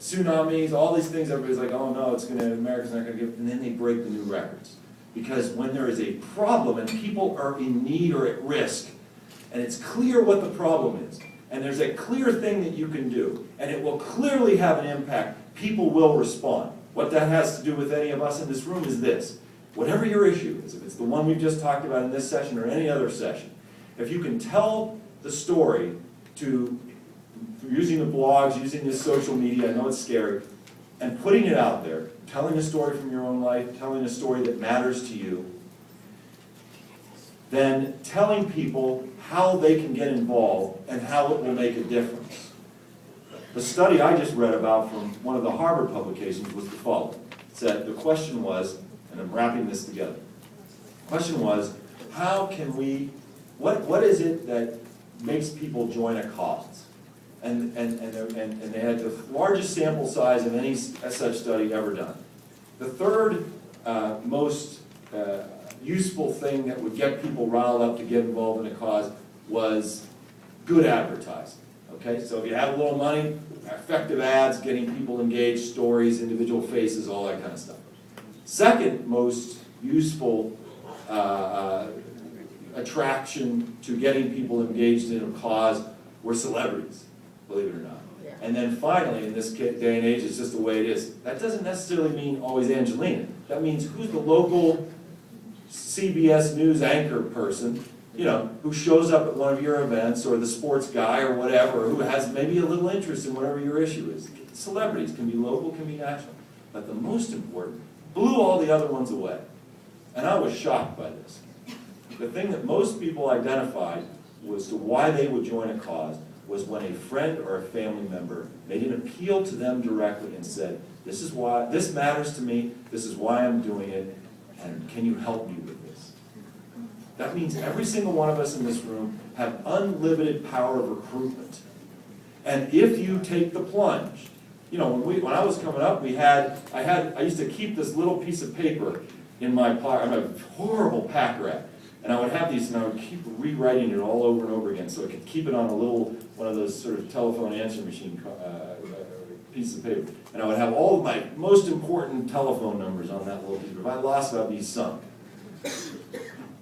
tsunamis, all these things, everybody's like, oh no, America's not gonna give, and then they break the new records. Because when there is a problem and people are in need or at risk, and it's clear what the problem is, and there's a clear thing that you can do, and it will clearly have an impact, people will respond. What that has to do with any of us in this room is this. Whatever your issue is, if it's the one we've just talked about in this session or any other session, if you can tell the story through using the blogs, using this social media, I know it's scary, and putting it out there, telling a story from your own life, telling a story that matters to you, then telling people how they can get involved and how it will make a difference. The study I just read about from one of the Harvard publications was the following. It said, the question was, and I'm wrapping this together, the question was, how can we, what is it that makes people join a cause? And they had the largest sample size of any such study ever done. The third most useful thing that would get people riled up to get involved in a cause was good advertising. Okay, so if you have a little money, effective ads, getting people engaged, stories, individual faces, all that kind of stuff. Second most useful attraction to getting people engaged in a cause were celebrities, believe it or not. Yeah. And then finally, in this day and age, it's just the way it is. That doesn't necessarily mean always Angelina. That means who's the local CBS News anchor person, you know, who shows up at one of your events, or the sports guy or whatever, who has maybe a little interest in whatever your issue is. Celebrities can be local, can be national. But the most important, blew all the other ones away. And I was shocked by this. The thing that most people identified was to why they would join a cause was when a friend or a family member made an appeal to them directly and said, this is why, this matters to me, this is why I'm doing it, and can you help me with this? That means every single one of us in this room have unlimited power of recruitment. And if you take the plunge, you know, when I was coming up, I used to keep this little piece of paper in my pocket. I'm a horrible pack rat. And I would have these, and I would keep rewriting it all over and over again, so I could keep it on a little, one of those sort of telephone answer machine pieces of paper. And I would have all of my most important telephone numbers on that little piece of paper. If I lost it, I'd be sunk.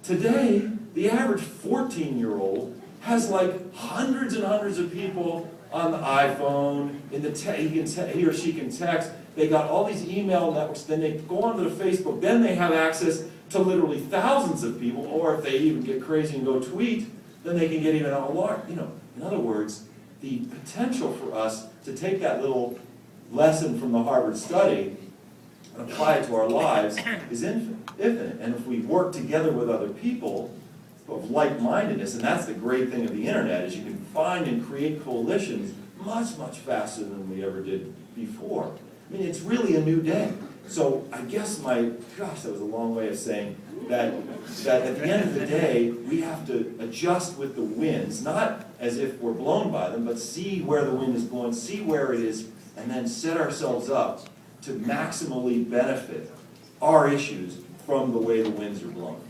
Today, the average 14-year-old has like hundreds and hundreds of people on the iPhone, in the he or she can text. They got all these email networks, then they go onto the Facebook, then they have access to literally thousands of people, or if they even get crazy and go tweet, then they can get even a lot. You know, in other words, the potential for us to take that little lesson from the Harvard study and apply it to our lives is infinite. And if we work together with other people of like-mindedness, and that's the great thing of the internet, is you can find and create coalitions much, much faster than we ever did before. I mean, it's really a new day. So I guess gosh, that was a long way of saying that at the end of the day, we have to adjust with the winds, not as if we're blown by them, but see where the wind is blowing, see where it is, and then set ourselves up to maximally benefit our issues from the way the winds are blowing.